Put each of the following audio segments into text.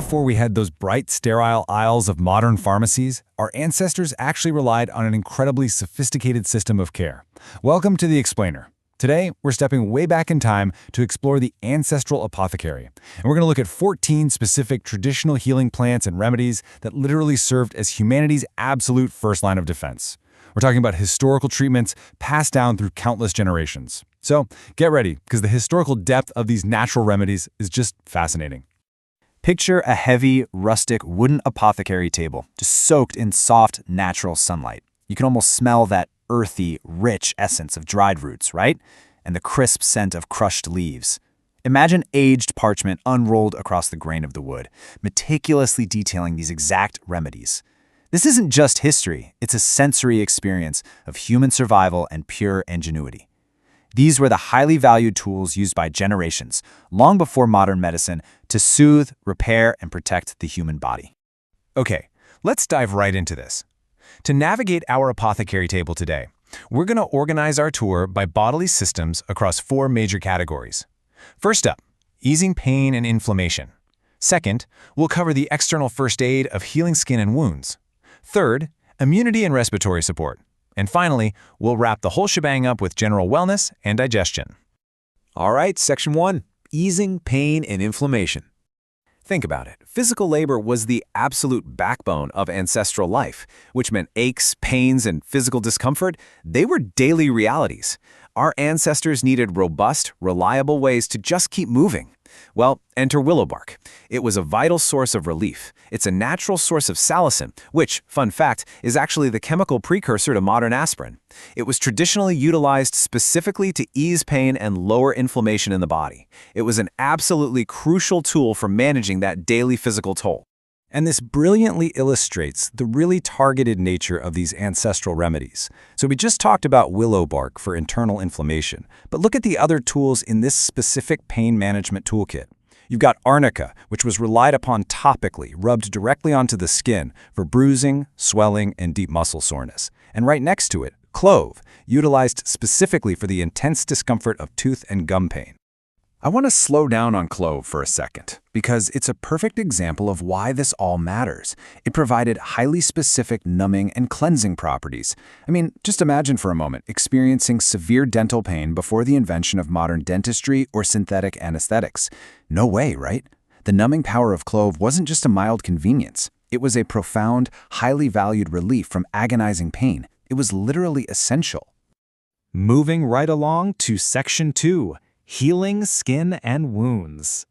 before we had those bright, sterile aisles of modern pharmacies, our ancestors actually relied on an incredibly sophisticated system of care. Welcome to The Explainer. Today, we're stepping way back in time to explore the Ancestral Apothecary, and we're going to look at 14 specific traditional healing plants and remedies that literally served as humanity's absolute first line of defense. We're talking about historical treatments passed down through countless generations. So, get ready, because the historical depth of these natural remedies is just fascinating. Picture a heavy, rustic wooden apothecary table, just soaked in soft, natural sunlight. You can almost smell that earthy, rich essence of dried roots, right? And the crisp scent of crushed leaves. Imagine aged parchment unrolled across the grain of the wood, meticulously detailing these exact remedies. This isn't just history, it's a sensory experience of human survival and pure ingenuity. These were the highly valued tools used by generations, long before modern medicine, to soothe, repair, and protect the human body. Okay, let's dive right into this. To navigate our apothecary table today, we're going to organize our tour by bodily systems across 4 major categories. First up, easing pain and inflammation. Second, we'll cover the external first aid of healing skin and wounds. Third, immunity and respiratory support. And finally, we'll wrap the whole shebang up with general wellness and digestion. All right, Section 1, easing pain and inflammation. Think about it. Physical labor was the absolute backbone of ancestral life, which meant aches, pains, and physical discomfort. They were daily realities. Our ancestors needed robust, reliable ways to just keep moving. Well, enter willow bark. It was a vital source of relief. It's a natural source of salicin, which, fun fact, is actually the chemical precursor to modern aspirin. It was traditionally utilized specifically to ease pain and lower inflammation in the body. It was an absolutely crucial tool for managing that daily physical toll. And this brilliantly illustrates the really targeted nature of these ancestral remedies. So we just talked about willow bark for internal inflammation, but look at the other tools in this specific pain management toolkit. You've got Arnica, which was relied upon topically, rubbed directly onto the skin for bruising, swelling, and deep muscle soreness. And right next to it, Clove, utilized specifically for the intense discomfort of tooth and gum pain. I want to slow down on Clove for a second, because it's a perfect example of why this all matters. It provided highly specific numbing and cleansing properties. I mean, just imagine for a moment experiencing severe dental pain before the invention of modern dentistry or synthetic anesthetics. No way, right? The numbing power of Clove wasn't just a mild convenience. It was a profound, highly valued relief from agonizing pain. It was literally essential. Moving right along to Section 2. Healing skin and wounds.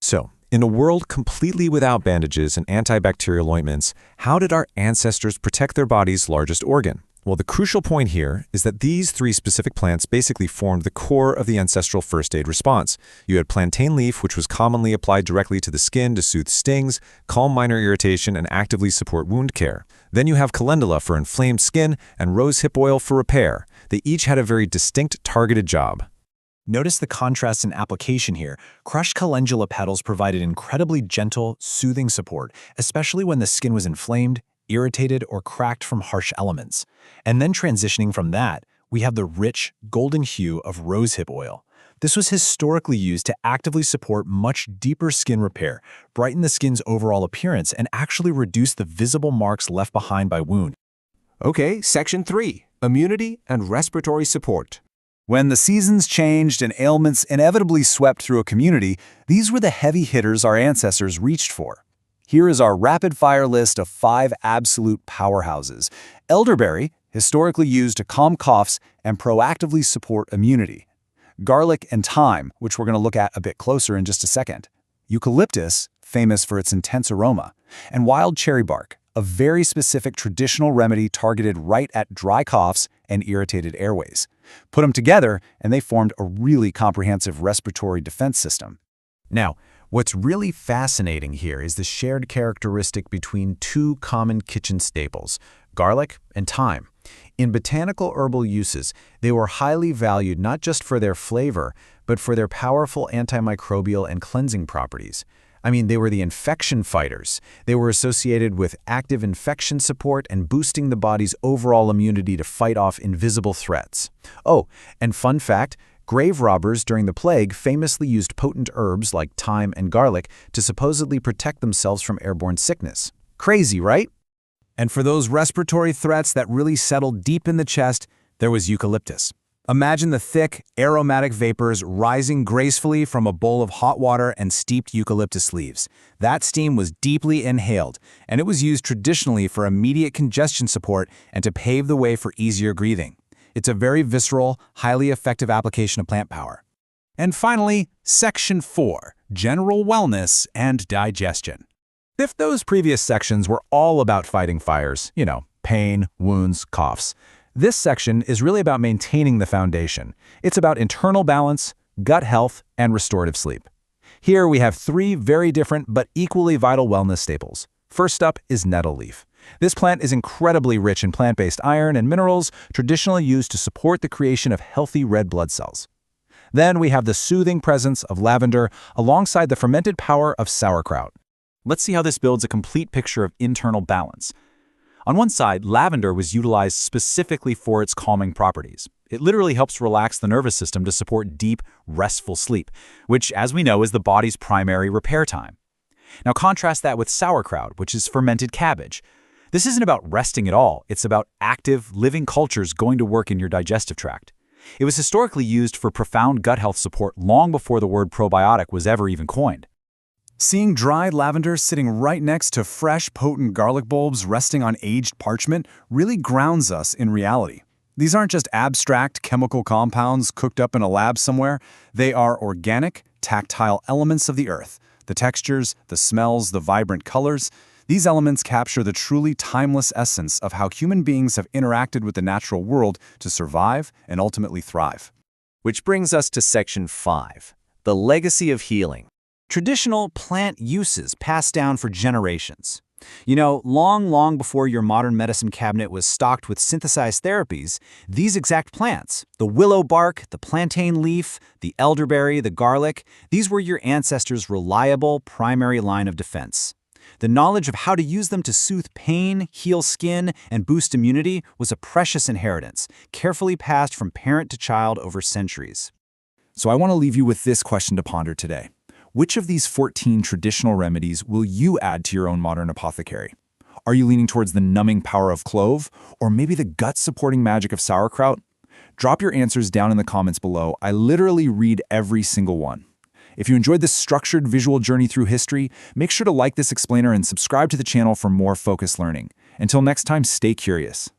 So, in a world completely without bandages and antibacterial ointments, how did our ancestors protect their body's largest organ? Well, the crucial point here is that these 3 specific plants basically formed the core of the ancestral first aid response. You had plantain leaf, which was commonly applied directly to the skin to soothe stings, calm minor irritation, and actively support wound care. Then you have calendula for inflamed skin and rosehip oil for repair. They each had a very distinct targeted job. Notice the contrast in application here. Crushed calendula petals provided incredibly gentle, soothing support, especially when the skin was inflamed, irritated, or cracked from harsh elements. And then transitioning from that, we have the rich, golden hue of rosehip oil. This was historically used to actively support much deeper skin repair, brighten the skin's overall appearance, and actually reduce the visible marks left behind by wound. Okay, Section 3, immunity and respiratory support. When the seasons changed and ailments inevitably swept through a community, these were the heavy hitters our ancestors reached for. Here is our rapid-fire list of 5 absolute powerhouses. Elderberry, historically used to calm coughs and proactively support immunity. Garlic and thyme, which we're going to look at a bit closer in just a second. Eucalyptus, famous for its intense aroma. And wild cherry bark, a very specific traditional remedy targeted right at dry coughs and irritated airways. Put them together, and they formed a really comprehensive respiratory defense system. Now, what's really fascinating here is the shared characteristic between 2 common kitchen staples, garlic and thyme. In botanical herbal uses, they were highly valued not just for their flavor, but for their powerful antimicrobial and cleansing properties. I mean, they were the infection fighters. They were associated with active infection support and boosting the body's overall immunity to fight off invisible threats. Oh, and fun fact, Grave robbers during the plague famously used potent herbs like thyme and garlic to supposedly protect themselves from airborne sickness. Crazy, right? And for those respiratory threats that really settled deep in the chest, there was eucalyptus. Imagine the thick, aromatic vapors rising gracefully from a bowl of hot water and steeped eucalyptus leaves. That steam was deeply inhaled, and it was used traditionally for immediate congestion support and to pave the way for easier breathing. It's a very visceral, highly effective application of plant power. And finally, Section 4, General Wellness and Digestion. If those previous sections were all about fighting fires, pain, wounds, coughs, this section is really about maintaining the foundation. It's about internal balance, gut health, and restorative sleep. Here we have 3 very different but equally vital wellness staples. First up is nettle leaf. This plant is incredibly rich in plant-based iron and minerals traditionally used to support the creation of healthy red blood cells. Then we have the soothing presence of lavender alongside the fermented power of sauerkraut. Let's see how this builds a complete picture of internal balance. On one side, lavender was utilized specifically for its calming properties. It literally helps relax the nervous system to support deep, restful sleep, which, as we know, is the body's primary repair time. Now contrast that with sauerkraut, which is fermented cabbage. This isn't about resting at all. It's about active, living cultures going to work in your digestive tract. It was historically used for profound gut health support long before the word probiotic was ever even coined. Seeing dried lavender sitting right next to fresh, potent garlic bulbs resting on aged parchment really grounds us in reality. These aren't just abstract chemical compounds cooked up in a lab somewhere. They are organic, tactile elements of the earth. The textures, the smells, the vibrant colors. These elements capture the truly timeless essence of how human beings have interacted with the natural world to survive and ultimately thrive. Which brings us to Section 5, the legacy of healing. Traditional plant uses passed down for generations. Long before your modern medicine cabinet was stocked with synthesized therapies, these exact plants, the willow bark, the plantain leaf, the elderberry, the garlic, these were your ancestors' reliable primary line of defense. The knowledge of how to use them to soothe pain, heal skin, and boost immunity was a precious inheritance, carefully passed from parent to child over centuries. So I want to leave you with this question to ponder today. Which of these 14 traditional remedies will you add to your own modern apothecary? Are you leaning towards the numbing power of clove, or maybe the gut-supporting magic of sauerkraut? Drop your answers down in the comments below. I literally read every single one. If you enjoyed this structured visual journey through history, make sure to like this explainer and subscribe to the channel for more focused learning. Until next time, stay curious.